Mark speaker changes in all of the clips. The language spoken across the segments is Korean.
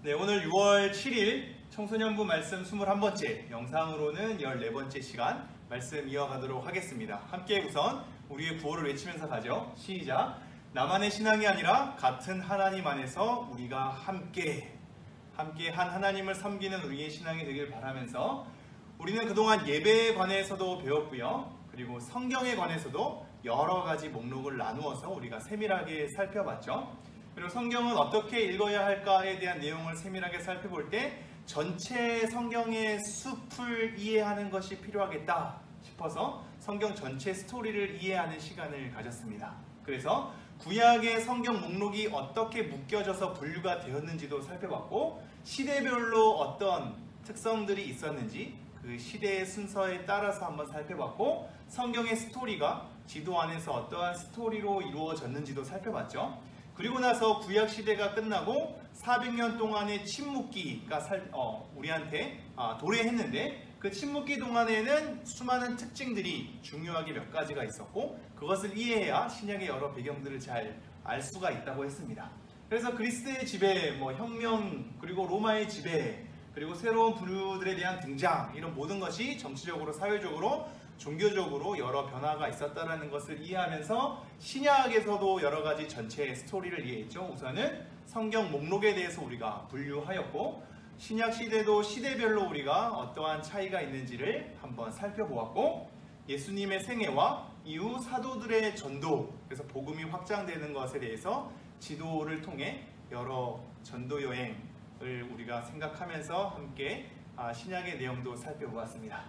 Speaker 1: 네, 오늘 6월 7일 청소년부 말씀 21번째, 영상으로는 14번째 시간 말씀 이어가도록 하겠습니다. 함께 우선 우리의 구호를 외치면서 가죠. 시작! 나만의 신앙이 아니라 같은 하나님 안에서 우리가 함께 한 하나님을 섬기는 우리의 신앙이 되길 바라면서 우리는 그동안 예배에 관해서도 배웠고요. 그리고 성경에 관해서도 여러 가지 목록을 나누어서 우리가 세밀하게 살펴봤죠. 그리고 성경은 어떻게 읽어야 할까에 대한 내용을 세밀하게 살펴볼 때 전체 성경의 숲을 이해하는 것이 필요하겠다 싶어서 성경 전체 스토리를 이해하는 시간을 가졌습니다. 그래서 구약의 성경 목록이 어떻게 묶여져서 분류가 되었는지도 살펴봤고, 시대별로 어떤 특성들이 있었는지 그 시대의 순서에 따라서 한번 살펴봤고, 성경의 스토리가 지도 안에서 어떠한 스토리로 이루어졌는지도 살펴봤죠. 그리고 나서 구약 시대가 끝나고 400년 동안의 침묵기가 우리한테 도래했는데, 그 침묵기 동안에는 수많은 특징들이 중요하게 몇 가지가 있었고, 그것을 이해해야 신약의 여러 배경들을 잘 알 수가 있다고 했습니다. 그래서 그리스의 지배, 혁명, 그리고 로마의 지배, 그리고 새로운 부류들에 대한 등장, 이런 모든 것이 정치적으로, 사회적으로, 종교적으로 여러 변화가 있었다는 것을 이해하면서 신약에서도 여러 가지 전체의 스토리를 이해했죠. 우선은 성경 목록에 대해서 우리가 분류하였고, 신약 시대도 시대별로 우리가 어떠한 차이가 있는지를 한번 살펴보았고, 예수님의 생애와 이후 사도들의 전도, 그래서 복음이 확장되는 것에 대해서 지도를 통해 여러 전도 여행을 우리가 생각하면서 함께 신약의 내용도 살펴보았습니다.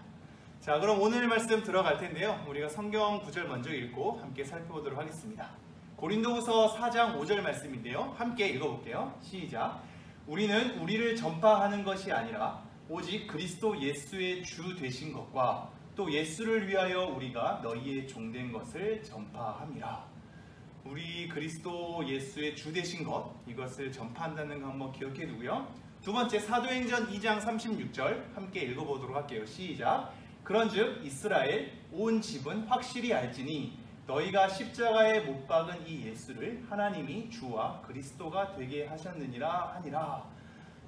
Speaker 1: 자, 그럼 오늘 말씀 들어갈 텐데요. 우리가 성경 구절 먼저 읽고 함께 살펴보도록 하겠습니다. 고린도후서 4장 5절 말씀인데요. 함께 읽어볼게요. 시작! 우리는 우리를 전파하는 것이 아니라 오직 그리스도 예수의 주 되신 것과 또 예수를 위하여 우리가 너희의 종된 것을 전파함이라. 우리 그리스도 예수의 주 되신 것, 이것을 전파한다는 거 한번 기억해 두고요. 두 번째, 사도행전 2장 36절 함께 읽어보도록 할게요. 시작! 그런즉 이스라엘 온 집은 확실히 알지니 너희가 십자가에 못 박은 이 예수를 하나님이 주와 그리스도가 되게 하셨느니라 하니라.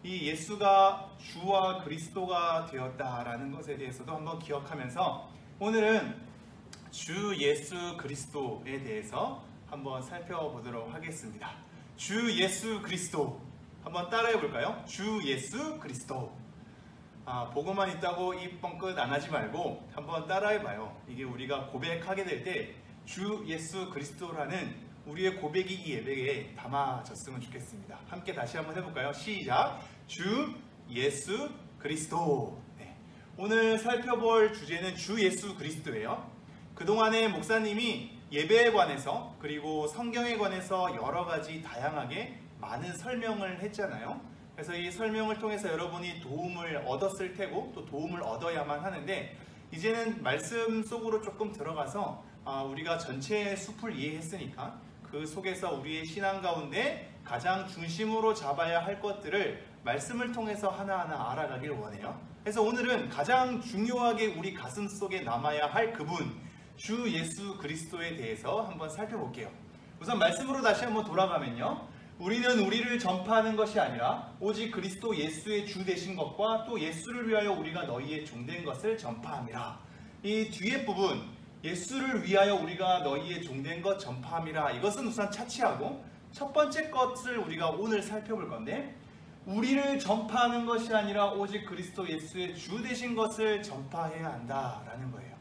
Speaker 1: 이 예수가 주와 그리스도가 되었다라는 것에 대해서도 한번 기억하면서 오늘은 주 예수 그리스도에 대해서 한번 살펴보도록 하겠습니다. 주 예수 그리스도 한번 따라해 볼까요? 주 예수 그리스도. 보고만 있다고 입 뻥끗 안 하지 말고 한번 따라해 봐요. 이게 우리가 고백하게 될 때 주 예수 그리스도라는 우리의 고백이 이 예배에 담아졌으면 좋겠습니다. 함께 다시 한번 해볼까요? 시작! 주 예수 그리스도. 네. 오늘 살펴볼 주제는 주 예수 그리스도예요. 그동안에 목사님이 예배에 관해서 그리고 성경에 관해서 여러 가지 다양하게 많은 설명을 했잖아요. 그래서 이 설명을 통해서 여러분이 도움을 얻었을 테고 또 도움을 얻어야만 하는데, 이제는 말씀 속으로 조금 들어가서 우리가 전체의 숲을 이해했으니까 그 속에서 우리의 신앙 가운데 가장 중심으로 잡아야 할 것들을 말씀을 통해서 하나하나 알아가길 원해요. 그래서 오늘은 가장 중요하게 우리 가슴 속에 남아야 할 그분, 주 예수 그리스도에 대해서 한번 살펴볼게요. 우선 말씀으로 다시 한번 돌아가면요. 우리는 우리를 전파하는 것이 아니라 오직 그리스도 예수의 주 되신 것과 또 예수를 위하여 우리가 너희의 종된 것을 전파함이라. 이 뒤에 부분, 예수를 위하여 우리가 너희의 종된 것 전파함이라, 이것은 우선 차치하고 첫 번째 것을 우리가 오늘 살펴볼 건데, 우리를 전파하는 것이 아니라 오직 그리스도 예수의 주 되신 것을 전파해야 한다라는 거예요.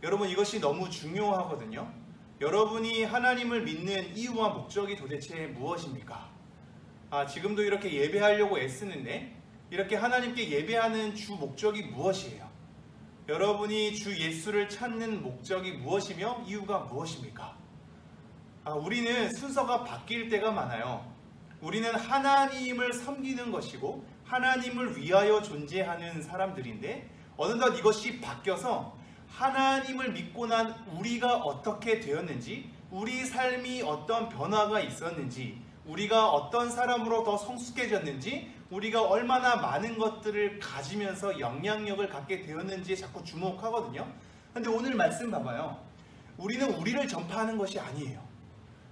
Speaker 1: 여러분, 이것이 너무 중요하거든요. 여러분이 하나님을 믿는 이유와 목적이 도대체 무엇입니까? 지금도 이렇게 예배하려고 애쓰는데 이렇게 하나님께 예배하는 주 목적이 무엇이에요? 여러분이 주 예수를 찾는 목적이 무엇이며 이유가 무엇입니까? 우리는 순서가 바뀔 때가 많아요. 우리는 하나님을 섬기는 것이고 하나님을 위하여 존재하는 사람들인데, 어느덧 이것이 바뀌어서 하나님을 믿고 난 우리가 어떻게 되었는지, 우리 삶이 어떤 변화가 있었는지, 우리가 어떤 사람으로 더 성숙해졌는지, 우리가 얼마나 많은 것들을 가지면서 영향력을 갖게 되었는지에 자꾸 주목하거든요. 근데 오늘 말씀 봐봐요. 우리는 우리를 전파하는 것이 아니에요.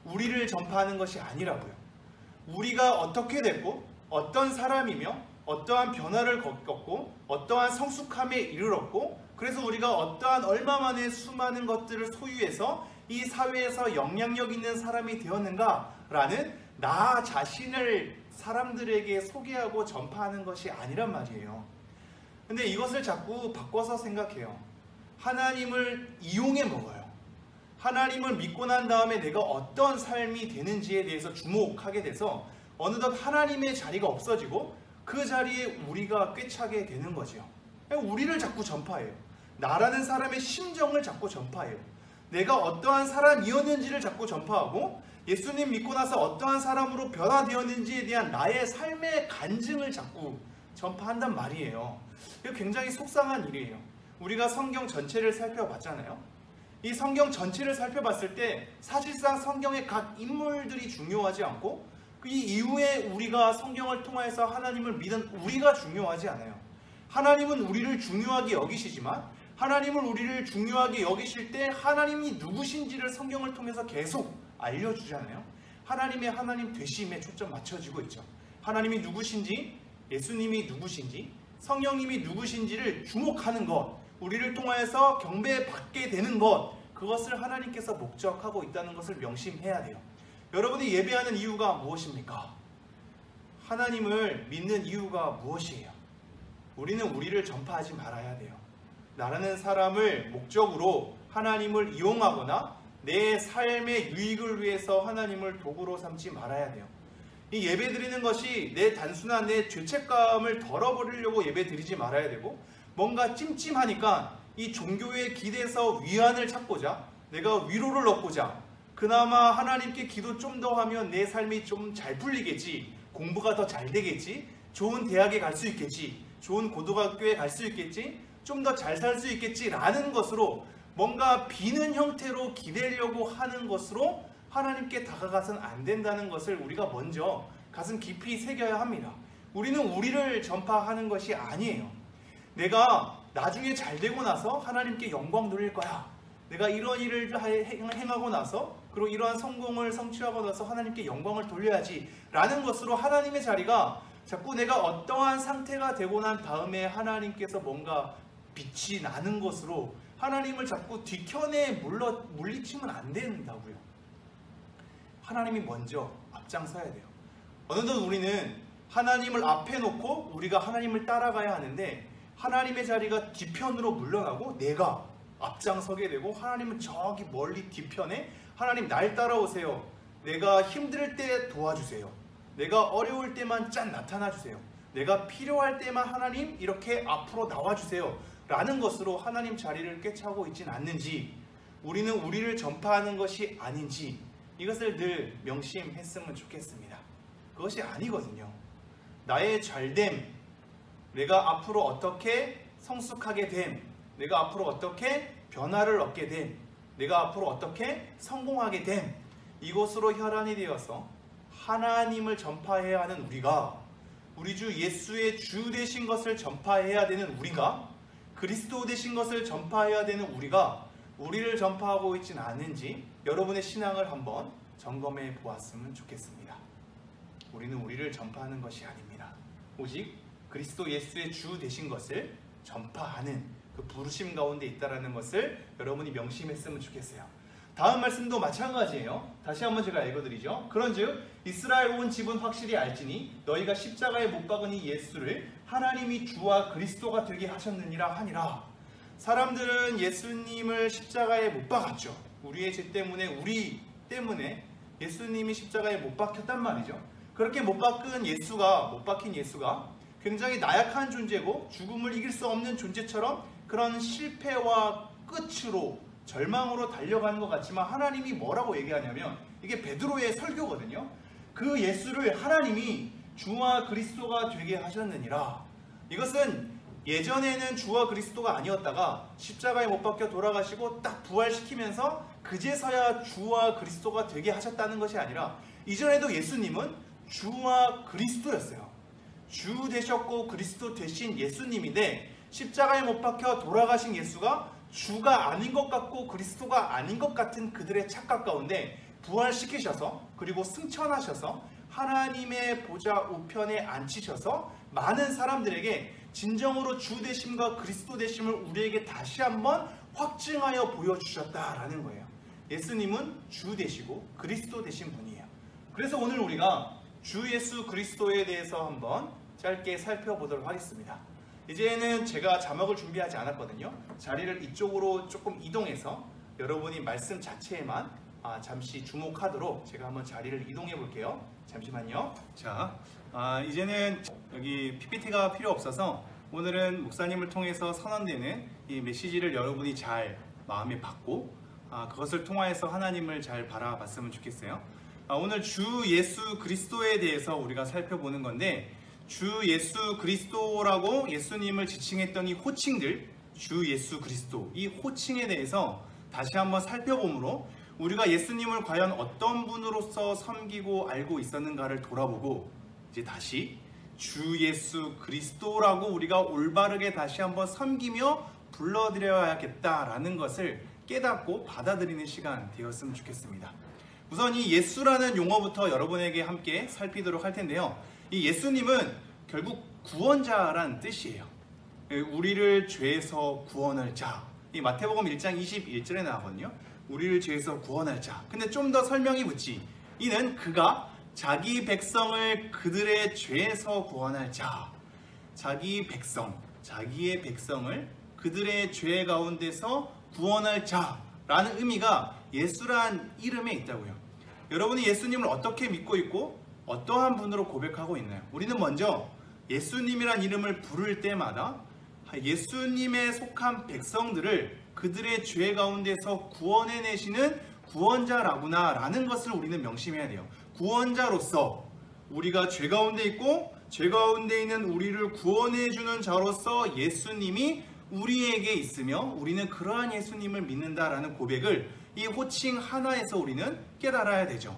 Speaker 1: 우리를 전파하는 것이 아니라고요. 우리가 어떻게 됐고 어떤 사람이며 어떠한 변화를 겪었고 어떠한 성숙함에 이르렀고 그래서 우리가 어떠한 얼마 만에 수많은 것들을 소유해서 이 사회에서 영향력 있는 사람이 되었는가라는 나 자신을 사람들에게 소개하고 전파하는 것이 아니란 말이에요. 근데 이것을 자꾸 바꿔서 생각해요. 하나님을 이용해 먹어요. 하나님을 믿고 난 다음에 내가 어떤 삶이 되는지에 대해서 주목하게 돼서 어느덧 하나님의 자리가 없어지고 그 자리에 우리가 꿰차게 되는 거죠. 우리를 자꾸 전파해요. 나라는 사람의 심정을 자꾸 전파해요. 내가 어떠한 사람이었는지를 자꾸 전파하고 예수님 믿고 나서 어떠한 사람으로 변화되었는지에 대한 나의 삶의 간증을 자꾸 전파한단 말이에요. 이거 굉장히 속상한 일이에요. 우리가 성경 전체를 살펴봤잖아요. 이 성경 전체를 살펴봤을 때 사실상 성경의 각 인물들이 중요하지 않고 이 이후에 우리가 성경을 통해서 하나님을 믿은 우리가 중요하지 않아요. 하나님은 우리를 중요하게 여기시지만 하나님을 우리를 중요하게 여기실 때 하나님이 누구신지를 성경을 통해서 계속 알려주잖아요. 하나님의 하나님 되심에 초점 맞춰지고 있죠. 하나님이 누구신지, 예수님이 누구신지, 성령님이 누구신지를 주목하는 것, 우리를 통하여서 경배받게 되는 것, 그것을 하나님께서 목적하고 있다는 것을 명심해야 돼요. 여러분이 예배하는 이유가 무엇입니까? 하나님을 믿는 이유가 무엇이에요? 우리는 우리를 전파하지 말아야 돼요. 나라는 사람을 목적으로 하나님을 이용하거나 내 삶의 유익을 위해서 하나님을 도구로 삼지 말아야 돼요. 이 예배 드리는 것이 내 단순한 내 죄책감을 덜어버리려고 예배 드리지 말아야 되고, 뭔가 찜찜하니까 이 종교에 기대서 위안을 찾고자, 내가 위로를 얻고자, 그나마 하나님께 기도 좀 더 하면 내 삶이 좀 잘 풀리겠지, 공부가 더 잘 되겠지, 좋은 대학에 갈 수 있겠지, 좋은 고등학교에 갈 수 있겠지, 좀 더 잘 살 수 있겠지 라는 것으로 뭔가 비는 형태로 기대려고 하는 것으로 하나님께 다가가서는 안 된다는 것을 우리가 먼저 가슴 깊이 새겨야 합니다. 우리는 우리를 전파하는 것이 아니에요. 내가 나중에 잘 되고 나서 하나님께 영광 돌릴 거야. 내가 이런 일을 행하고 나서, 그리고 이러한 성공을 성취하고 나서 하나님께 영광을 돌려야지 라는 것으로 하나님의 자리가 자꾸 내가 어떠한 상태가 되고 난 다음에 하나님께서 뭔가 빛이 나는 것으로 하나님을 자꾸 뒤편에 물리치면 안 된다고요. 하나님이 먼저 앞장서야 돼요. 어느덧 우리는 하나님을 앞에 놓고 우리가 하나님을 따라가야 하는데, 하나님의 자리가 뒤편으로 물러나고 내가 앞장서게 되고, 하나님은 저기 멀리 뒤편에 하나님 날 따라오세요. 내가 힘들 때 도와주세요. 내가 어려울 때만 짠 나타나 주세요. 내가 필요할 때만 하나님 이렇게 앞으로 나와주세요 라는 것으로 하나님 자리를 꿰차고 있진 않는지, 우리는 우리를 전파하는 것이 아닌지, 이것을 늘 명심했으면 좋겠습니다. 그것이 아니거든요. 나의 잘됨, 내가 앞으로 어떻게 성숙하게 됨, 내가 앞으로 어떻게 변화를 얻게 됨, 내가 앞으로 어떻게 성공하게 됨, 이것으로 혈안이 되어서 하나님을 전파해야 하는 우리가, 우리 주 예수의 주 되신 것을 전파해야 되는 우리가, 그리스도 되신 것을 전파해야 되는 우리가 우리를 전파하고 있지는 않은지 여러분의 신앙을 한번 점검해 보았으면 좋겠습니다. 우리는 우리를 전파하는 것이 아닙니다. 오직 그리스도 예수의 주 되신 것을 전파하는 그 부르심 가운데 있다는 것을 여러분이 명심했으면 좋겠어요. 다음 말씀도 마찬가지예요. 다시 한번 제가 읽어드리죠. 그런즉 이스라엘 온 집은 확실히 알지니 너희가 십자가에 못 박은 이 예수를 하나님이 주와 그리스도가 되게 하셨느니라 하니라. 사람들은 예수님을 십자가에 못 박았죠. 우리의 죄 때문에, 우리 때문에 예수님이 십자가에 못 박혔단 말이죠. 그렇게 못 박힌 예수가 굉장히 나약한 존재고 죽음을 이길 수 없는 존재처럼 그런 실패와 끝으로, 절망으로 달려가는 것 같지만, 하나님이 뭐라고 얘기하냐면, 이게 베드로의 설교거든요. 그 예수를 하나님이 주와 그리스도가 되게 하셨느니라. 이것은 예전에는 주와 그리스도가 아니었다가 십자가에 못 박혀 돌아가시고 딱 부활시키면서 그제서야 주와 그리스도가 되게 하셨다는 것이 아니라, 이전에도 예수님은 주와 그리스도였어요. 주 되셨고 그리스도 되신 예수님인데, 십자가에 못 박혀 돌아가신 예수가 주가 아닌 것 같고 그리스도가 아닌 것 같은 그들의 착각 가운데 부활시키셔서, 그리고 승천하셔서 하나님의 보좌 우편에 앉히셔서 많은 사람들에게 진정으로 주 되심과 그리스도 되심을 우리에게 다시 한번 확증하여 보여주셨다라는 거예요. 예수님은 주 되시고 그리스도 되신 분이에요. 그래서 오늘 우리가 주 예수 그리스도에 대해서 한번 짧게 살펴보도록 하겠습니다. 이제는 제가 자막을 준비하지 않았거든요. 자리를 이쪽으로 조금 이동해서 여러분이 말씀 자체에만 잠시 주목하도록 제가 한번 자리를 이동해 볼게요. 잠시만요. 자, 이제는 여기 PPT가 필요 없어서 오늘은 목사님을 통해서 선언되는 이 메시지를 여러분이 잘 마음에 받고 그것을 통하여서 하나님을 잘 바라봤으면 좋겠어요. 오늘 주 예수 그리스도에 대해서 우리가 살펴보는 건데, 주 예수 그리스도라고 예수님을 지칭했던 이 호칭들, 주 예수 그리스도, 이 호칭에 대해서 다시 한번 살펴보므로 우리가 예수님을 과연 어떤 분으로서 섬기고 알고 있었는가를 돌아보고, 이제 다시 주 예수 그리스도라고 우리가 올바르게 다시 한번 섬기며 불러드려야겠다라는 것을 깨닫고 받아들이는 시간 되었으면 좋겠습니다. 우선 이 예수라는 용어부터 여러분에게 함께 살피도록 할 텐데요. 이 예수님은 결국 구원자란 뜻이에요. 우리를 죄에서 구원할 자. 이 마태복음 1장 21절에 나오거든요. 우리를 죄에서 구원할 자. 근데 좀 더 설명이 붙지. 이는 그가 자기 백성을 그들의 죄에서 구원할 자. 자기의 백성을 그들의 죄 가운데서 구원할 자라는 의미가 예수란 이름에 있다고요. 여러분이 예수님을 어떻게 믿고 있고 어떠한 분으로 고백하고 있나요? 우리는 먼저 예수님이란 이름을 부를 때마다 예수님에 속한 백성들을 그들의 죄 가운데서 구원해내시는 구원자라구나 라는 것을 우리는 명심해야 돼요. 구원자로서 우리가 죄 가운데 있고 죄 가운데 있는 우리를 구원해주는 자로서 예수님이 우리에게 있으며 우리는 그러한 예수님을 믿는다라는 고백을 이 호칭 하나에서 우리는 깨달아야 되죠.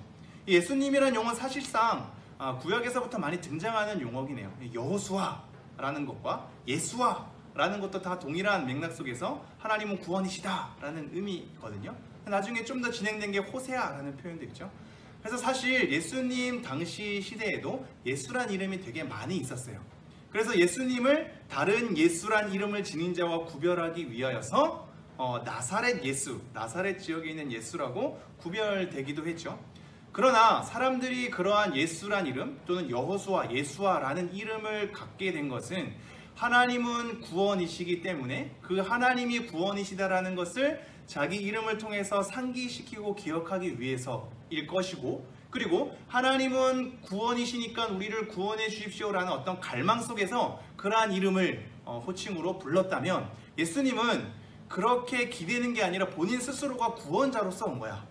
Speaker 1: 예수님이라는 용어는 사실상 구약에서부터 많이 등장하는 용어이네요. 여호수아라는 것과 예수아라는 것도 다 동일한 맥락 속에서 하나님은 구원이시다라는 의미거든요. 나중에 좀 더 진행된 게 호세아라는 표현도 있죠. 그래서 사실 예수님 당시 시대에도 예수란 이름이 되게 많이 있었어요. 그래서 예수님을 다른 예수란 이름을 지닌 자와 구별하기 위하여서 나사렛 예수, 나사렛 지역에 있는 예수라고 구별되기도 했죠. 그러나 사람들이 그러한 예수란 이름 또는 여호수아, 예수아라는 이름을 갖게 된 것은 하나님은 구원이시기 때문에 그 하나님이 구원이시다라는 것을 자기 이름을 통해서 상기시키고 기억하기 위해서일 것이고, 그리고 하나님은 구원이시니까 우리를 구원해 주십시오라는 어떤 갈망 속에서 그러한 이름을 호칭으로 불렀다면, 예수님은 그렇게 기대는 게 아니라 본인 스스로가 구원자로서 온 거야.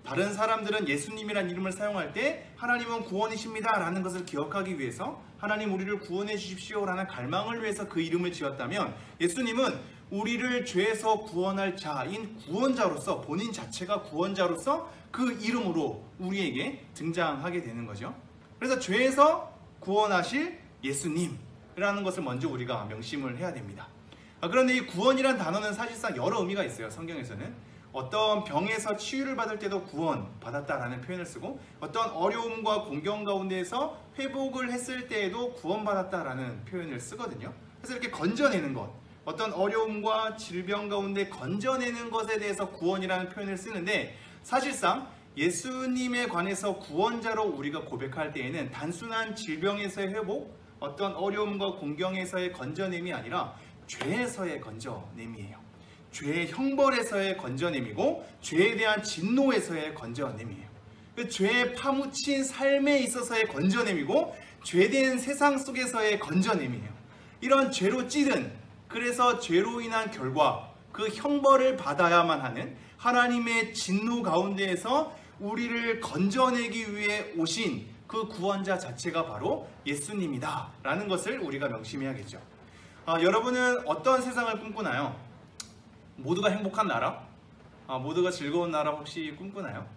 Speaker 1: 다른 사람들은 예수님이란 이름을 사용할 때 하나님은 구원이십니다 라는 것을 기억하기 위해서 하나님 우리를 구원해 주십시오 라는 갈망을 위해서 그 이름을 지었다면, 예수님은 우리를 죄에서 구원할 자인 구원자로서, 본인 자체가 구원자로서 그 이름으로 우리에게 등장하게 되는 거죠. 그래서 죄에서 구원하실 예수님이라는 것을 먼저 우리가 명심을 해야 됩니다. 그런데 이 구원이란 단어는 사실상 여러 의미가 있어요. 성경에서는 어떤 병에서 치유를 받을 때도 구원받았다라는 표현을 쓰고, 어떤 어려움과 공경 가운데에서 회복을 했을 때에도 구원받았다라는 표현을 쓰거든요. 그래서 이렇게 건져내는 것, 어떤 어려움과 질병 가운데 건져내는 것에 대해서 구원이라는 표현을 쓰는데, 사실상 예수님에 관해서 구원자로 우리가 고백할 때에는 단순한 질병에서의 회복, 어떤 어려움과 공경에서의 건져냄이 아니라 죄에서의 건져냄이에요. 죄의 형벌에서의 건져냄이고 죄에 대한 진노에서의 건져냄이에요. 그 죄에 파묻힌 삶에 있어서의 건져냄이고 죄된 세상 속에서의 건져냄이에요. 이런 죄로 찌든, 그래서 죄로 인한 결과 그 형벌을 받아야만 하는 하나님의 진노 가운데에서 우리를 건져내기 위해 오신 그 구원자 자체가 바로 예수님이다 라는 것을 우리가 명심해야겠죠. 여러분은 어떤 세상을 꿈꾸나요? 모두가 행복한 나라? 모두가 즐거운 나라 혹시 꿈꾸나요?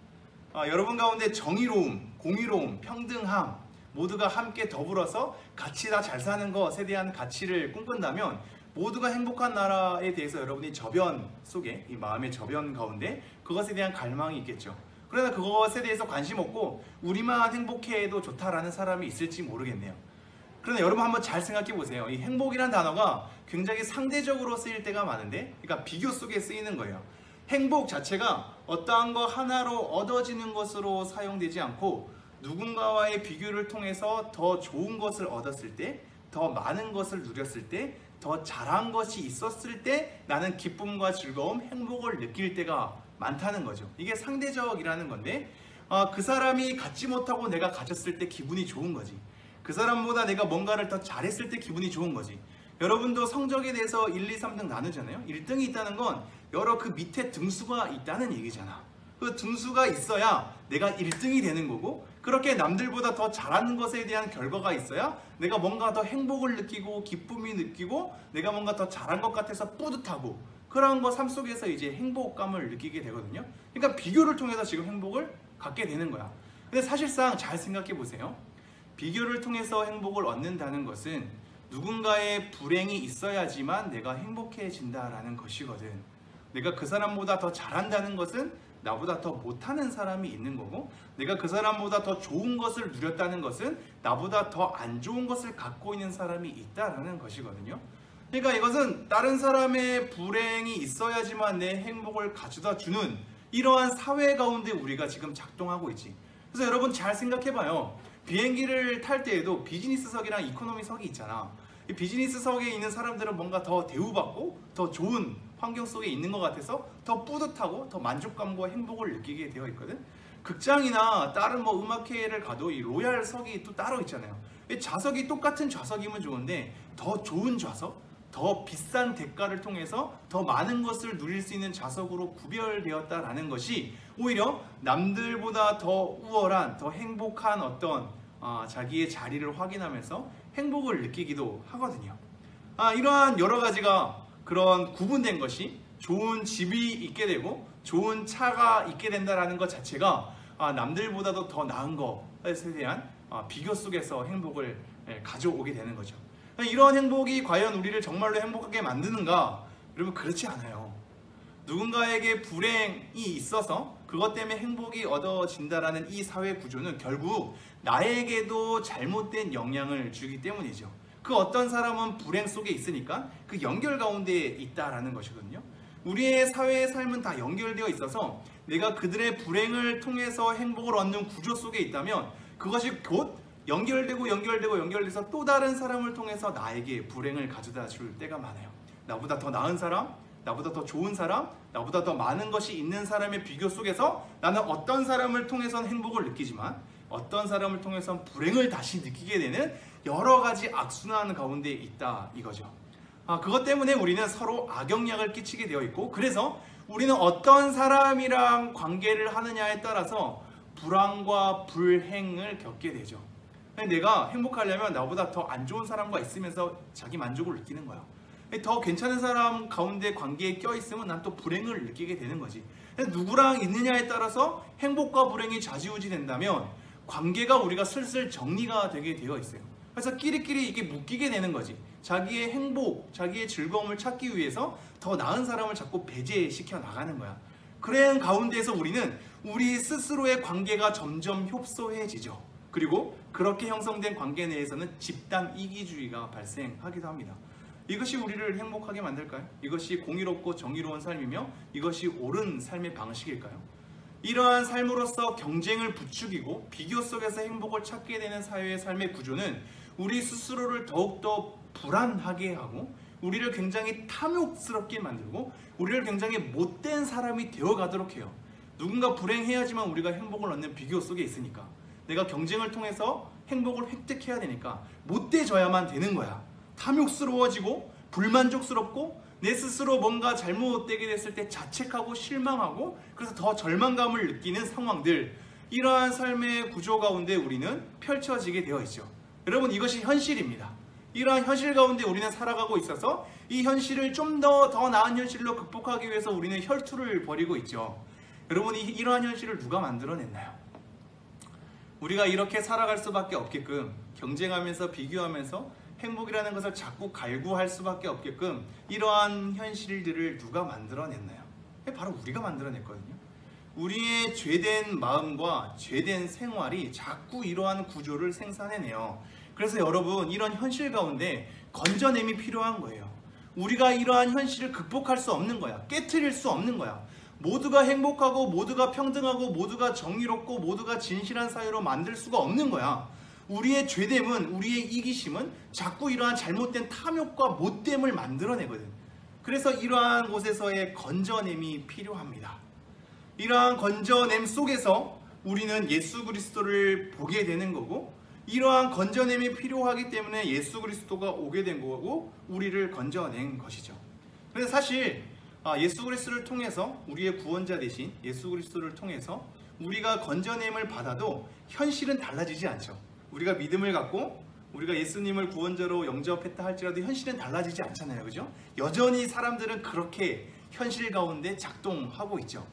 Speaker 1: 여러분 가운데 정의로움, 공의로움, 평등함, 모두가 함께 더불어서 같이 다 잘 사는 것에 대한 가치를 꿈꾼다면 모두가 행복한 나라에 대해서 여러분이 저변 속에, 이 마음의 저변 가운데 그것에 대한 갈망이 있겠죠.
Speaker 2: 그러나 그것에 대해서 관심 없고 우리만 행복해도 좋다라는 사람이 있을지 모르겠네요. 그러나 여러분 한번 잘 생각해 보세요. 이 행복이란 단어가 굉장히 상대적으로 쓰일 때가 많은데, 그러니까 비교 속에 쓰이는 거예요. 행복 자체가 어떠한 거 하나로 얻어지는 것으로 사용되지 않고 누군가와의 비교를 통해서 더 좋은 것을 얻었을 때, 더 많은 것을 누렸을 때, 더 잘한 것이 있었을 때 나는 기쁨과 즐거움, 행복을 느낄 때가 많다는 거죠. 이게 상대적이라는 건데, 그 사람이 갖지 못하고 내가 가졌을 때 기분이 좋은 거지. 그 사람보다 내가 뭔가를 더 잘했을 때 기분이 좋은 거지. 여러분도 성적에 대해서 1, 2, 3등 나누잖아요. 1등이 있다는 건 여러 그 밑에 등수가 있다는 얘기잖아. 그 등수가 있어야 내가 1등이 되는 거고, 그렇게 남들보다 더 잘하는 것에 대한 결과가 있어야 내가 뭔가 더 행복을 느끼고 기쁨이 느끼고 내가 뭔가 더 잘한 것 같아서 뿌듯하고, 그런 거 삶 속에서 이제 행복감을 느끼게 되거든요. 그러니까 비교를 통해서 지금 행복을 갖게 되는 거야. 근데 사실상 잘 생각해 보세요. 비교를 통해서 행복을 얻는다는 것은 누군가의 불행이 있어야지만 내가 행복해진다라는 것이거든. 내가 그 사람보다 더 잘한다는 것은 나보다 더 못하는 사람이 있는 거고, 내가 그 사람보다 더 좋은 것을 누렸다는 것은 나보다 더 안 좋은 것을 갖고 있는 사람이 있다라는 것이거든요. 그러니까 이것은 다른 사람의 불행이 있어야지만 내 행복을 가져다 주는 이러한 사회 가운데 우리가 지금 작동하고 있지. 그래서 여러분 잘 생각해봐요. 비행기를 탈 때에도 비즈니스석이랑 이코노미석이 있잖아. 이 비즈니스석에 있는 사람들은 뭔가 더 대우받고 더 좋은 환경 속에 있는 것 같아서 더 뿌듯하고 더 만족감과 행복을 느끼게 되어 있거든. 극장이나 다른 뭐 음악회를 가도 이 로얄석이 또 따로 있잖아요. 이 좌석이 똑같은 좌석이면 좋은데 더 좋은 좌석, 더 비싼 대가를 통해서 더 많은 것을 누릴 수 있는 좌석으로 구별되었다라는 것이 오히려 남들보다 더 우월한, 더 행복한 어떤 자기의 자리를 확인하면서 행복을 느끼기도 하거든요. 이러한 여러 가지가 그런 구분된 것이, 좋은 집이 있게 되고 좋은 차가 있게 된다는 것 자체가 남들보다도 더 나은 것에 대한 비교 속에서 행복을 가져오게 되는 거죠. 이러한 행복이 과연 우리를 정말로 행복하게 만드는가? 여러분, 그렇지 않아요. 누군가에게 불행이 있어서 그것 때문에 행복이 얻어진다라는 이 사회 구조는 결국 나에게도 잘못된 영향을 주기 때문이죠. 그 어떤 사람은 불행 속에 있으니까 그 연결 가운데 있다라는 것이거든요. 우리의 사회의 삶은 다 연결되어 있어서 내가 그들의 불행을 통해서 행복을 얻는 구조 속에 있다면 그것이 곧 연결돼서 또 다른 사람을 통해서 나에게 불행을 가져다 줄 때가 많아요. 나보다 더 나은 사람, 나보다 더 좋은 사람, 나보다 더 많은 것이 있는 사람의 비교 속에서 나는 어떤 사람을 통해서는 행복을 느끼지만 어떤 사람을 통해서는 불행을 다시 느끼게 되는 여러 가지 악순환 가운데 있다 이거죠. 그것 때문에 우리는 서로 악영향을 끼치게 되어 있고, 그래서 우리는 어떤 사람이랑 관계를 하느냐에 따라서 불안과 불행을 겪게 되죠. 내가 행복하려면 나보다 더 안 좋은 사람과 있으면서 자기 만족을 느끼는 거야. 더 괜찮은 사람 가운데 관계에 껴있으면 난 또 불행을 느끼게 되는 거지. 누구랑 있느냐에 따라서 행복과 불행이 좌지우지 된다면 관계가 우리가 슬슬 정리가 되게 되어 있어요. 그래서 끼리끼리 이게 묶이게 되는 거지. 자기의 행복, 자기의 즐거움을 찾기 위해서 더 나은 사람을 자꾸 배제시켜 나가는 거야. 그런 가운데에서 우리는 우리 스스로의 관계가 점점 협소해지죠. 그리고 그렇게 형성된 관계 내에서는 집단 이기주의가 발생하기도 합니다. 이것이 우리를 행복하게 만들까요? 이것이 공의롭고 정의로운 삶이며 이것이 옳은 삶의 방식일까요? 이러한 삶으로서 경쟁을 부추기고 비교 속에서 행복을 찾게 되는 사회의 삶의 구조는 우리 스스로를 더욱더 불안하게 하고 우리를 굉장히 탐욕스럽게 만들고 우리를 굉장히 못된 사람이 되어가도록 해요. 누군가 불행해야지만 우리가 행복을 얻는 비교 속에 있으니까, 내가 경쟁을 통해서 행복을 획득해야 되니까 못돼져야만 되는 거야. 탐욕스러워지고 불만족스럽고 내 스스로 뭔가 잘못되게 됐을 때 자책하고 실망하고 그래서 더 절망감을 느끼는 상황들, 이러한 삶의 구조 가운데 우리는 펼쳐지게 되어 있죠. 여러분, 이것이 현실입니다. 이러한 현실 가운데 우리는 살아가고 있어서 이 현실을 좀 더 나은 현실로 극복하기 위해서 우리는 혈투를 벌이고 있죠. 여러분, 이러한 현실을 누가 만들어냈나요? 우리가 이렇게 살아갈 수밖에 없게끔, 경쟁하면서 비교하면서 행복이라는 것을 자꾸 갈구할 수밖에 없게끔 이러한 현실들을 누가 만들어냈나요? 바로 우리가 만들어냈거든요. 우리의 죄된 마음과 죄된 생활이 자꾸 이러한 구조를 생산해내요. 그래서 여러분, 이런 현실 가운데 건져냄이 필요한 거예요. 우리가 이러한 현실을 극복할 수 없는 거야. 깨트릴 수 없는 거야. 모두가 행복하고 모두가 평등하고 모두가 정의롭고 모두가 진실한 사회로 만들 수가 없는 거야. 우리의 죄됨은, 우리의 이기심은 자꾸 이러한 잘못된 탐욕과 못됨을 만들어내거든. 그래서 이러한 곳에서의 건져냄이 필요합니다. 이러한 건져냄 속에서 우리는 예수 그리스도를 보게 되는 거고, 이러한 건져냄이 필요하기 때문에 예수 그리스도가 오게 된 거고 우리를 건져낸 것이죠. 그래서 사실 예수 그리스도를 통해서, 우리의 구원자 되신 예수 그리스도를 통해서 우리가 건져냄을 받아도 현실은 달라지지 않죠. 우리가 믿음을 갖고 우리가 예수님을 구원자로 영접했다 할지라도 현실은 달라지지 않잖아요. 그죠? 여전히 사람들은 그렇게 현실 가운데 작동하고 있죠.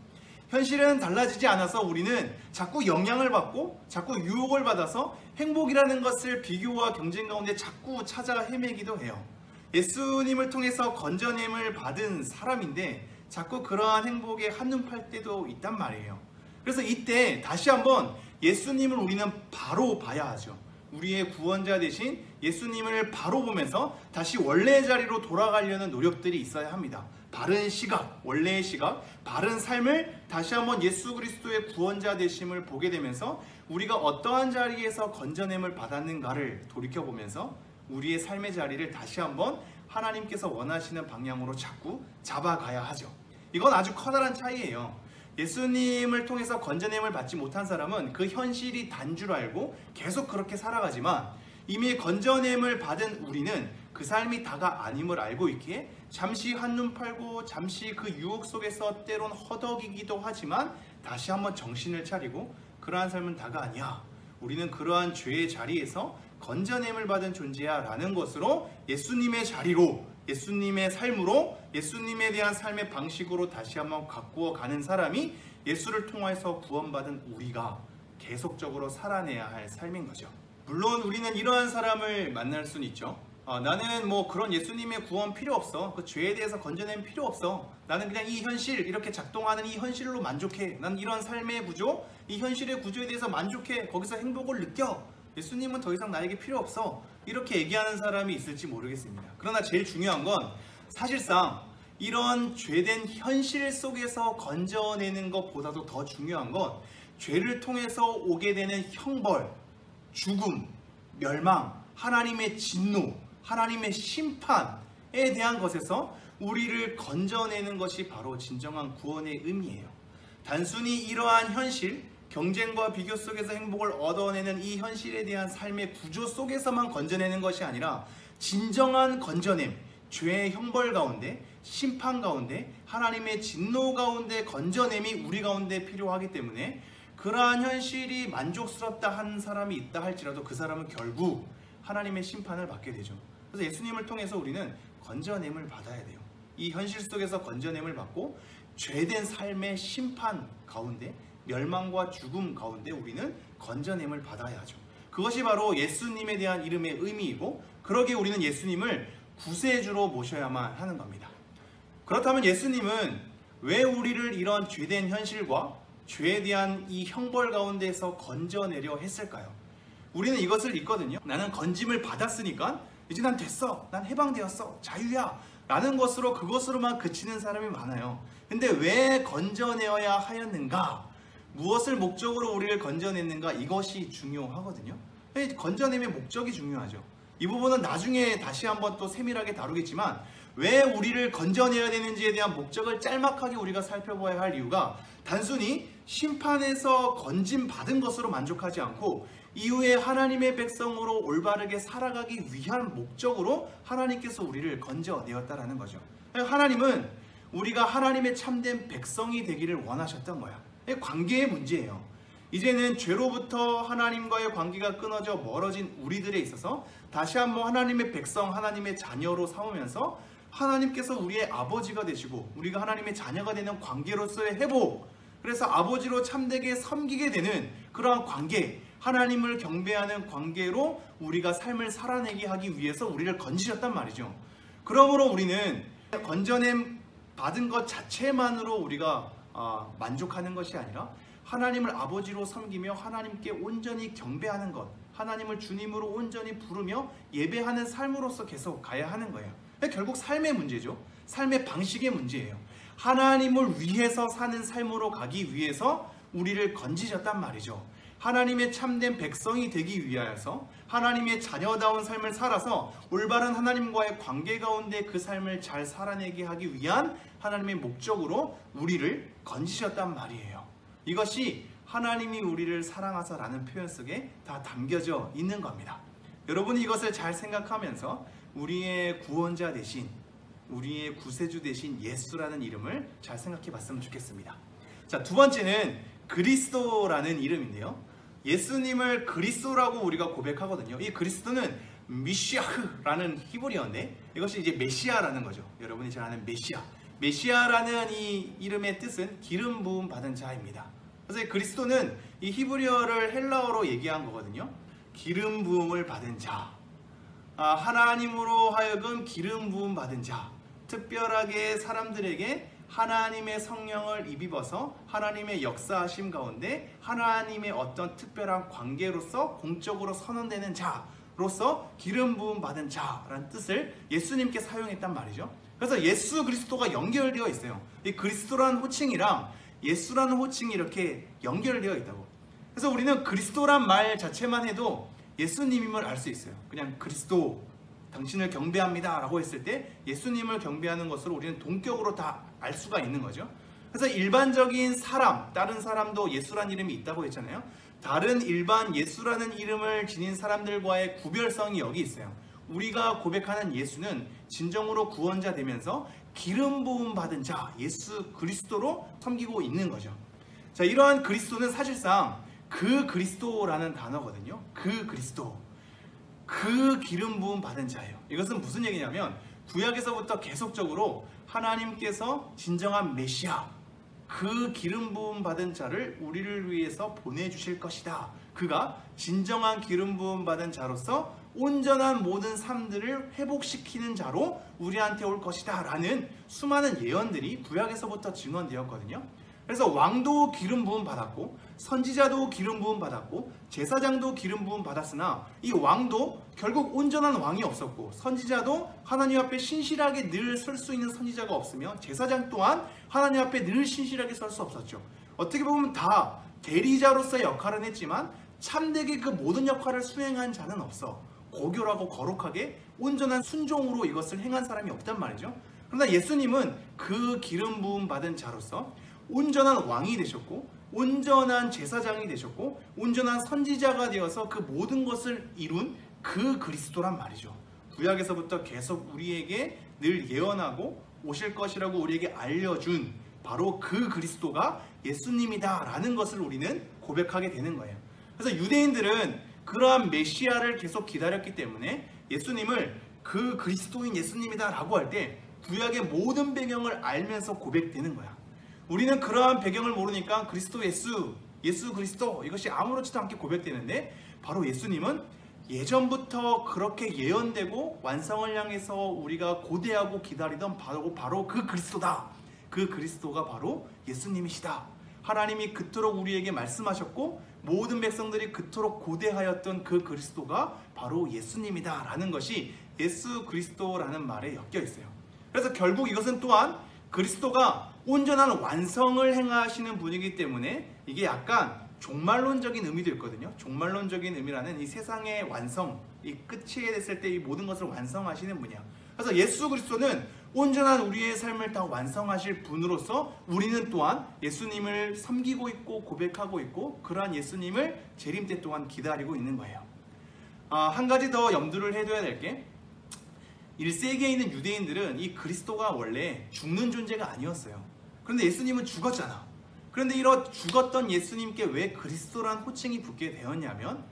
Speaker 2: 현실은 달라지지 않아서 우리는 자꾸 영향을 받고 자꾸 유혹을 받아서 행복이라는 것을 비교와 경쟁 가운데 자꾸 찾아 헤매기도 해요. 예수님을 통해서 건져냄을 받은 사람인데 자꾸 그러한 행복에 한눈 팔 때도 있단 말이에요. 그래서 이때 다시 한번 예수님을 우리는 바로 봐야 하죠. 우리의 구원자 되신 예수님을 바로 보면서 다시 원래의 자리로 돌아가려는 노력들이 있어야 합니다. 바른 시각, 원래의 시각, 바른 삶을 다시 한번 예수 그리스도의 구원자 되심을 보게 되면서 우리가 어떠한 자리에서 건져냄을 받았는가를 돌이켜보면서 우리의 삶의 자리를 다시 한번 하나님께서 원하시는 방향으로 자꾸 잡아가야 하죠. 이건 아주 커다란 차이예요. 예수님을 통해서 건져냄을 받지 못한 사람은 그 현실이 단 줄 알고 계속 그렇게 살아가지만, 이미 건져냄을 받은 우리는 그 삶이 다가 아님을 알고 있기에 잠시 한눈 팔고 잠시 그 유혹 속에서 때론 허덕이기도 하지만 다시 한번 정신을 차리고 그러한 삶은 다가 아니야. 우리는 그러한 죄의 자리에서 건져냄을 받은 존재야 라는 것으로 예수님의 자리로, 예수님의 삶으로, 예수님에 대한 삶의 방식으로 다시 한번 가꾸어 가는 사람이 예수를 통해서 구원받은 우리가 계속적으로 살아내야 할 삶인 거죠. 물론 우리는 이러한 사람을 만날 수는 있죠. 나는 뭐 그런 예수님의 구원 필요 없어. 그 죄에 대해서 건져내면 필요 없어. 나는 그냥 이 현실, 이렇게 작동하는 이 현실로 만족해. 난 이런 삶의 구조, 이 현실의 구조에 대해서 만족해. 거기서 행복을 느껴. 예수님은 더 이상 나에게 필요 없어. 이렇게 얘기하는 사람이 있을지 모르겠습니다. 그러나 제일 중요한 건 사실상 이런 죄된 현실 속에서 건져내는 것보다도 더 중요한 건 죄를 통해서 오게 되는 형벌, 죽음, 멸망, 하나님의 진노, 하나님의 심판에 대한 것에서 우리를 건져내는 것이 바로 진정한 구원의 의미예요. 단순히 이러한 현실, 경쟁과 비교 속에서 행복을 얻어내는 이 현실에 대한 삶의 구조 속에서만 건져내는 것이 아니라 진정한 건져냄, 죄의 형벌 가운데, 심판 가운데, 하나님의 진노 가운데 건져냄이 우리 가운데 필요하기 때문에 그러한 현실이 만족스럽다 한 사람이 있다 할지라도 그 사람은 결국 하나님의 심판을 받게 되죠. 그래서 예수님을 통해서 우리는 건져냄을 받아야 돼요. 이 현실 속에서 건져냄을 받고 죄된 삶의 심판 가운데, 멸망과 죽음 가운데 우리는 건져냄을 받아야 하죠. 그것이 바로 예수님에 대한 이름의 의미이고, 그러기에 우리는 예수님을 구세주로 모셔야만 하는 겁니다. 그렇다면 예수님은 왜 우리를 이런 죄된 현실과 죄에 대한 이 형벌 가운데서 건져내려 했을까요? 우리는 이것을 읽거든요. 나는 건짐을 받았으니까 이제 난 됐어, 난 해방되었어, 자유야 라는 것으로, 그것으로만 그치는 사람이 많아요. 근데 왜 건져내어야 하였는가? 무엇을 목적으로 우리를 건져냈는가? 이것이 중요하거든요. 건져냄의 목적이 중요하죠. 이 부분은 나중에 다시 한번 또 세밀하게 다루겠지만, 왜 우리를 건져내야 되는지에 대한 목적을 짤막하게 우리가 살펴봐야 할 이유가 단순히 심판에서 건짐받은 것으로 만족하지 않고 이후에 하나님의 백성으로 올바르게 살아가기 위한 목적으로 하나님께서 우리를 건져내었다라는 거죠. 하나님은 우리가 하나님의 참된 백성이 되기를 원하셨던 거야. 관계의 문제예요. 이제는 죄로부터 하나님과의 관계가 끊어져 멀어진 우리들에 있어서 다시 한번 하나님의 백성, 하나님의 자녀로 삼으면서 하나님께서 우리의 아버지가 되시고 우리가 하나님의 자녀가 되는 관계로서의 회복, 그래서 아버지로 참되게 섬기게 되는 그러한 관계, 하나님을 경배하는 관계로 우리가 삶을 살아내게 하기 위해서 우리를 건지셨단 말이죠. 그러므로 우리는 건져냄 받은 것 자체만으로 우리가 만족하는 것이 아니라 하나님을 아버지로 섬기며 하나님께 온전히 경배하는 것, 하나님을 주님으로 온전히 부르며 예배하는 삶으로서 계속 가야 하는 거예요. 결국 삶의 문제죠. 삶의 방식의 문제예요. 하나님을 위해서 사는 삶으로 가기 위해서 우리를 건지셨단 말이죠. 하나님의 참된 백성이 되기 위하여서 하나님의 자녀다운 삶을 살아서 올바른 하나님과의 관계 가운데 그 삶을 잘 살아내게 하기 위한 하나님의 목적으로 우리를 건지셨단 말이에요. 이것이 하나님이 우리를 사랑하사라는 표현 속에 다 담겨져 있는 겁니다. 여러분이 이것을 잘 생각하면서 우리의 구원자 대신, 우리의 구세주 대신 예수라는 이름을 잘 생각해 봤으면 좋겠습니다. 자, 두 번째는 그리스도라는 이름인데요. 예수님을 그리스도라고 우리가 고백하거든요. 이 그리스도는 미시아흐라는 히브리어인데 이것이 이제 메시아라는 거죠. 여러분이 잘 아는 메시아. 메시아라는 이 이름의 뜻은 기름 부음 받은 자입니다. 그래서 이 그리스도는 이 히브리어를 헬라어로 얘기한 거거든요. 기름 부음을 받은 자. 하나님으로 하여금 기름 부음 받은 자. 특별하게 사람들에게 하나님의 성령을 입입어서 하나님의 역사하심 가운데 하나님의 어떤 특별한 관계로서 공적으로 선언되는 자로서 기름 부음 받은 자라는 뜻을 예수님께 사용했단 말이죠. 그래서 예수 그리스도가 연결되어 있어요. 이 그리스도라는 호칭이랑 예수라는 호칭이 이렇게 연결되어 있다고. 그래서 우리는 그리스도란 말 자체만 해도 예수님임을 알 수 있어요. 그냥 그리스도, 당신을 경배합니다 라고 했을 때 예수님을 경배하는 것으로 우리는 동격으로 다 알 수가 있는 거죠. 그래서 일반적인 사람, 다른 사람도 예수라는 이름이 있다고 했잖아요. 다른 일반 예수라는 이름을 지닌 사람들과의 구별성이 여기 있어요. 우리가 고백하는 예수는 진정으로 구원자 되면서 기름 부음 받은 자, 예수 그리스도로 섬기고 있는 거죠. 자, 이러한 그리스도는 사실상 그 그리스도라는 단어거든요. 그 그리스도, 그 기름 부음 받은 자예요. 이것은 무슨 얘기냐면 구약에서부터 계속적으로 하나님께서 진정한 메시아, 그 기름 부음 받은 자를 우리를 위해서 보내주실 것이다. 그가 진정한 기름 부음 받은 자로서 온전한 모든 삶들을 회복시키는 자로 우리한테 올 것이다 라는 수많은 예언들이 구약에서부터 증언되었거든요. 그래서 왕도 기름 부음 받았고 선지자도 기름 부음 받았고 제사장도 기름 부음 받았으나 이 왕도 결국 온전한 왕이 없었고 선지자도 하나님 앞에 신실하게 늘 설 수 있는 선지자가 없으며 제사장 또한 하나님 앞에 늘 신실하게 설 수 없었죠. 어떻게 보면 다 대리자로서의 역할은 했지만 참되게 그 모든 역할을 수행한 자는 없어. 고결하고 거룩하게 온전한 순종으로 이것을 행한 사람이 없단 말이죠. 그러나 예수님은 그 기름 부음 받은 자로서 온전한 왕이 되셨고 온전한 제사장이 되셨고 온전한 선지자가 되어서 그 모든 것을 이룬 그 그리스도란 말이죠. 구약에서부터 계속 우리에게 늘 예언하고 오실 것이라고 우리에게 알려준 바로 그 그리스도가 예수님이다 라는 것을 우리는 고백하게 되는 거예요. 그래서 유대인들은 그러한 메시아를 계속 기다렸기 때문에 예수님을 그 그리스도인 예수님이다 라고 할 때 구약의 모든 배경을 알면서 고백되는 거야. 우리는 그러한 배경을 모르니까 그리스도 예수 그리스도 이것이 아무렇지도 않게 고백되는데 바로 예수님은 예전부터 그렇게 예언되고 완성을 향해서 우리가 고대하고 기다리던 바로 그 그리스도다. 그 그리스도가 바로 예수님이시다. 하나님이 그토록 우리에게 말씀하셨고 모든 백성들이 그토록 고대하였던 그 그리스도가 바로 예수님이다 라는 것이 예수 그리스도라는 말에 엮여 있어요. 그래서 결국 이것은 또한 그리스도가 온전한 완성을 행하시는 분이기 때문에 이게 약간 종말론적인 의미도 있거든요. 종말론적인 의미라는 이 세상의 완성, 이 끝이 됐을 때 이 모든 것을 완성하시는 분이야. 그래서 예수 그리스도는 온전한 우리의 삶을 다 완성하실 분으로서 우리는 또한 예수님을 섬기고 있고 고백하고 있고 그러한 예수님을 재림 때 동안 기다리고 있는 거예요. 한 가지 더 염두를 해둬야 될 게 1세기에 있는 유대인들은 이 그리스도가 원래 죽는 존재가 아니었어요. 그런데 예수님은 죽었잖아. 그런데 이런 죽었던 예수님께 왜 그리스도란 호칭이 붙게 되었냐면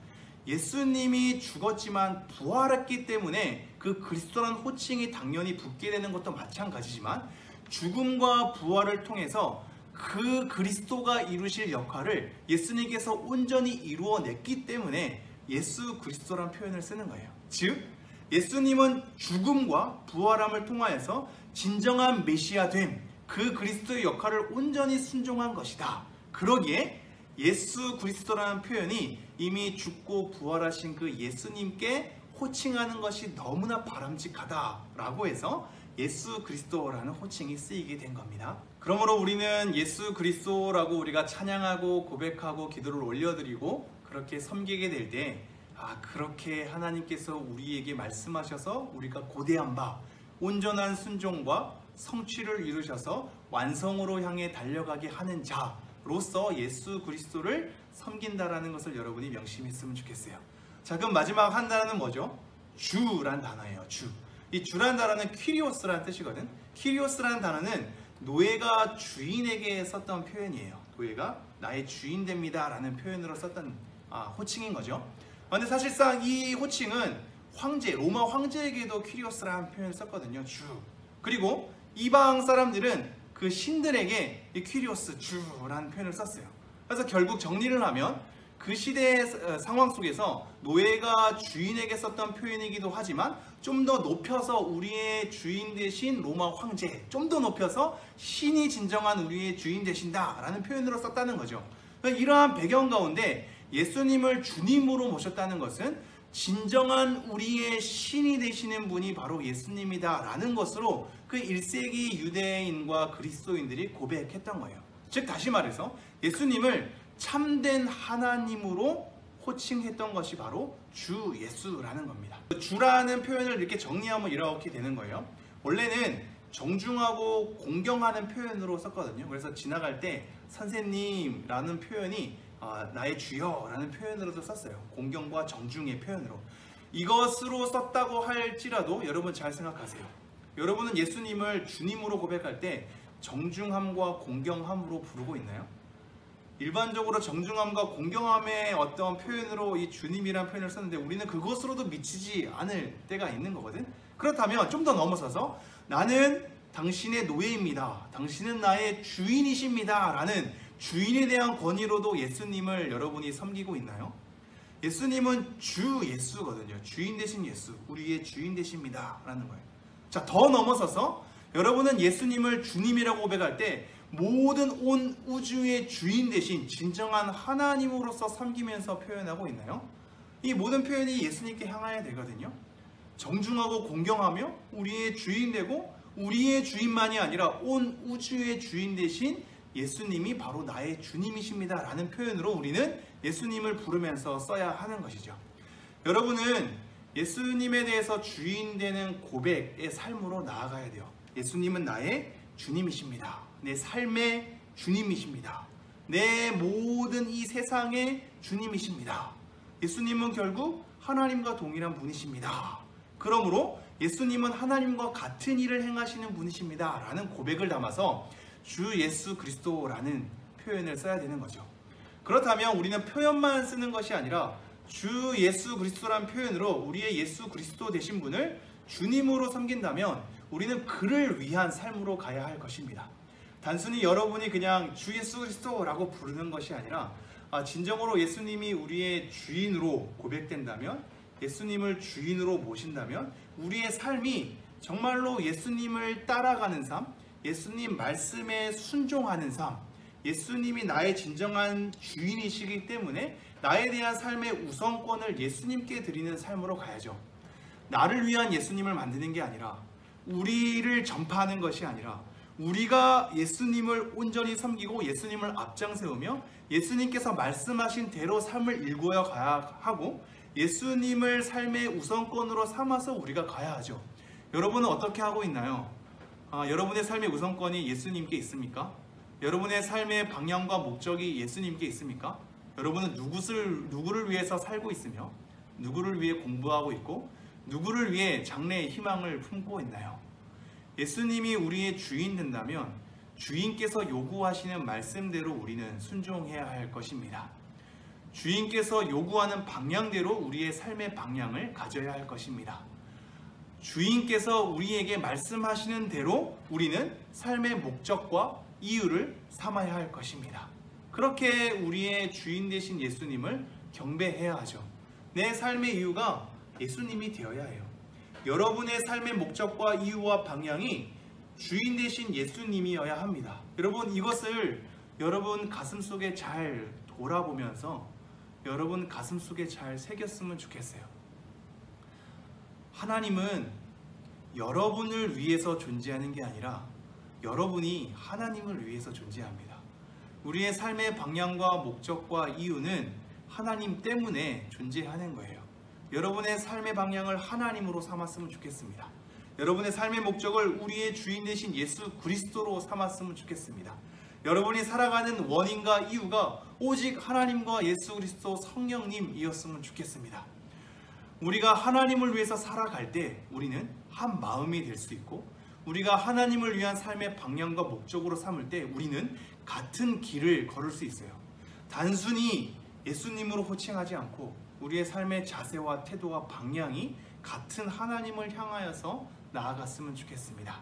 Speaker 2: 예수님이 죽었지만 부활했기 때문에 그 그리스도란 호칭이 당연히 붙게 되는 것도 마찬가지지만 죽음과 부활을 통해서 그 그리스도가 이루실 역할을 예수님께서 온전히 이루어냈기 때문에 예수 그리스도란 표현을 쓰는 거예요. 즉 예수님은 죽음과 부활함을 통하여서 진정한 메시아됨, 그 그리스도의 역할을 온전히 순종한 것이다. 그러기에 예수 그리스도라는 표현이 이미 죽고 부활하신 그 예수님께 호칭하는 것이 너무나 바람직하다라고 해서 예수 그리스도라는 호칭이 쓰이게 된 겁니다. 그러므로 우리는 예수 그리스도라고 우리가 찬양하고 고백하고 기도를 올려드리고 그렇게 섬기게 될 때 그렇게 하나님께서 우리에게 말씀하셔서 우리가 고대한 바 온전한 순종과 성취를 이루셔서 완성으로 향해 달려가게 하는 자로서 예수 그리스도를 섬긴다라는 것을 여러분이 명심했으면 좋겠어요. 자, 그럼 마지막 한 단어는 뭐죠? 주란 단어예요. 주. 이 주란 단어는 퀴리오스라는 뜻이거든. 퀴리오스라는 단어는 노예가 주인에게 썼던 표현이에요. 노예가 나의 주인 됩니다 라는 표현으로 썼던 호칭인 거죠. 근데 사실상 이 호칭은 황제, 로마 황제에게도 퀴리오스라는 표현을 썼거든요. 주. 그리고 이방 사람들은 그 신들에게 이 퀴리오스, 주라는 표현을 썼어요. 그래서 결국 정리를 하면 그 시대의 상황 속에서 노예가 주인에게 썼던 표현이기도 하지만 좀 더 높여서 우리의 주인 되신 로마 황제, 좀 더 높여서 신이 진정한 우리의 주인 되신다 라는 표현으로 썼다는 거죠. 그러니까 이러한 배경 가운데 예수님을 주님으로 모셨다는 것은 진정한 우리의 신이 되시는 분이 바로 예수님이다 라는 것으로 그 1세기 유대인과 그리스도인들이 고백했던 거예요. 즉 다시 말해서 예수님을 참된 하나님으로 호칭했던 것이 바로 주 예수라는 겁니다. 주라는 표현을 이렇게 정리하면 이렇게 되는 거예요. 원래는 정중하고 공경하는 표현으로 썼거든요. 그래서 지나갈 때 선생님라는 표현이 나의 주여라는 표현으로도 썼어요. 공경과 정중의 표현으로. 이것으로 썼다고 할지라도 여러분 잘 생각하세요. 여러분은 예수님을 주님으로 고백할 때 정중함과 공경함으로 부르고 있나요? 일반적으로 정중함과 공경함의 어떤 표현으로 이 주님이라는 표현을 썼는데 우리는 그것으로도 미치지 않을 때가 있는 거거든. 그렇다면 좀 더 넘어서서 나는 당신의 노예입니다, 당신은 나의 주인이십니다 라는 주인에 대한 권위로도 예수님을 여러분이 섬기고 있나요? 예수님은 주 예수거든요. 주인 되신 예수, 우리의 주인 되십니다 라는 거예요. 자, 더 넘어서서 여러분은 예수님을 주님이라고 고백할 때 모든 온 우주의 주인 되신 진정한 하나님으로서 섬기면서 표현하고 있나요? 이 모든 표현이 예수님께 향해야 되거든요. 정중하고 공경하며 우리의 주인 되고 우리의 주인만이 아니라 온 우주의 주인 되신 예수님이 바로 나의 주님이십니다 라는 표현으로 우리는 예수님을 부르면서 써야 하는 것이죠. 여러분은 예수님에 대해서 주인 되는 고백의 삶으로 나아가야 돼요. 예수님은 나의 주님이십니다. 내 삶의 주님이십니다. 내 모든 이 세상의 주님이십니다. 예수님은 결국 하나님과 동일한 분이십니다. 그러므로 예수님은 하나님과 같은 일을 행하시는 분이십니다 라는 고백을 담아서 주 예수 그리스도라는 표현을 써야 되는 거죠. 그렇다면 우리는 표현만 쓰는 것이 아니라 주 예수 그리스도라는 표현으로 우리의 예수 그리스도 되신 분을 주님으로 섬긴다면 우리는 그를 위한 삶으로 가야 할 것입니다. 단순히 여러분이 그냥 주 예수 그리스도라고 부르는 것이 아니라 진정으로 예수님이 우리의 주인으로 고백된다면, 예수님을 주인으로 모신다면 우리의 삶이 정말로 예수님을 따라가는 삶, 예수님 말씀에 순종하는 삶, 예수님이 나의 진정한 주인이시기 때문에 나에 대한 삶의 우선권을 예수님께 드리는 삶으로 가야죠. 나를 위한 예수님을 만드는 게 아니라, 우리를 전파하는 것이 아니라, 우리가 예수님을 온전히 섬기고 예수님을 앞장세우며 예수님께서 말씀하신 대로 삶을 일구어 가야 하고 예수님을 삶의 우선권으로 삼아서 우리가 가야 하죠. 여러분은 어떻게 하고 있나요? 여러분의 삶의 우선권이 예수님께 있습니까? 여러분의 삶의 방향과 목적이 예수님께 있습니까? 여러분은 누구를 위해서 살고 있으며 누구를 위해 공부하고 있고 누구를 위해 장래의 희망을 품고 있나요? 예수님이 우리의 주인 된다면 주인께서 요구하시는 말씀대로 우리는 순종해야 할 것입니다. 주인께서 요구하는 방향대로 우리의 삶의 방향을 가져야 할 것입니다. 주인께서 우리에게 말씀하시는 대로 우리는 삶의 목적과 이유를 삼아야 할 것입니다. 그렇게 우리의 주인 되신 예수님을 경배해야 하죠. 내 삶의 이유가 예수님이 되어야 해요. 여러분의 삶의 목적과 이유와 방향이 주인 되신 예수님이어야 합니다. 여러분, 이것을 여러분 가슴속에 잘 돌아보면서 여러분 가슴속에 잘 새겼으면 좋겠어요. 하나님은 여러분을 위해서 존재하는 게 아니라 여러분이 하나님을 위해서 존재합니다. 우리의 삶의 방향과 목적과 이유는 하나님 때문에 존재하는 거예요. 여러분의 삶의 방향을 하나님으로 삼았으면 좋겠습니다. 여러분의 삶의 목적을 우리의 주인 되신 예수 그리스도로 삼았으면 좋겠습니다. 여러분이 살아가는 원인과 이유가 오직 하나님과 예수 그리스도 성령님이었으면 좋겠습니다. 우리가 하나님을 위해서 살아갈 때 우리는 한 마음이 될 수 있고, 우리가 하나님을 위한 삶의 방향과 목적으로 삼을 때 우리는 같은 길을 걸을 수 있어요. 단순히 예수님으로 호칭하지 않고 우리의 삶의 자세와 태도와 방향이 같은 하나님을 향하여서 나아갔으면 좋겠습니다.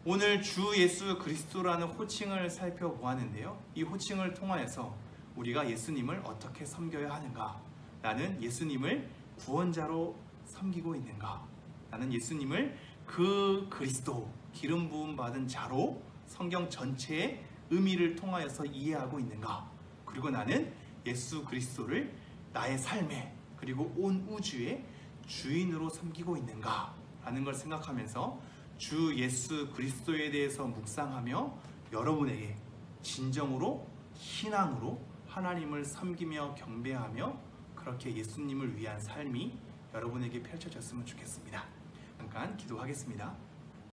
Speaker 2: 오늘 주 예수 그리스도라는 호칭을 살펴보았는데요. 이 호칭을 통하여서 우리가 예수님을 어떻게 섬겨야 하는가? 나는 예수님을 구원자로 섬기고 있는가? 나는 예수님을 그 그리스도, 기름 부음 받은 자로 성경 전체의 의미를 통하여서 이해하고 있는가? 그리고 나는 예수 그리스도를 나의 삶에 그리고 온 우주의 주인으로 섬기고 있는가? 라는 걸 생각하면서 주 예수 그리스도에 대해서 묵상하며 여러분에게 진정으로 신앙으로 하나님을 섬기며 경배하며 그렇게 예수님을 위한 삶이 여러분에게 펼쳐졌으면 좋겠습니다. 잠깐 기도하겠습니다.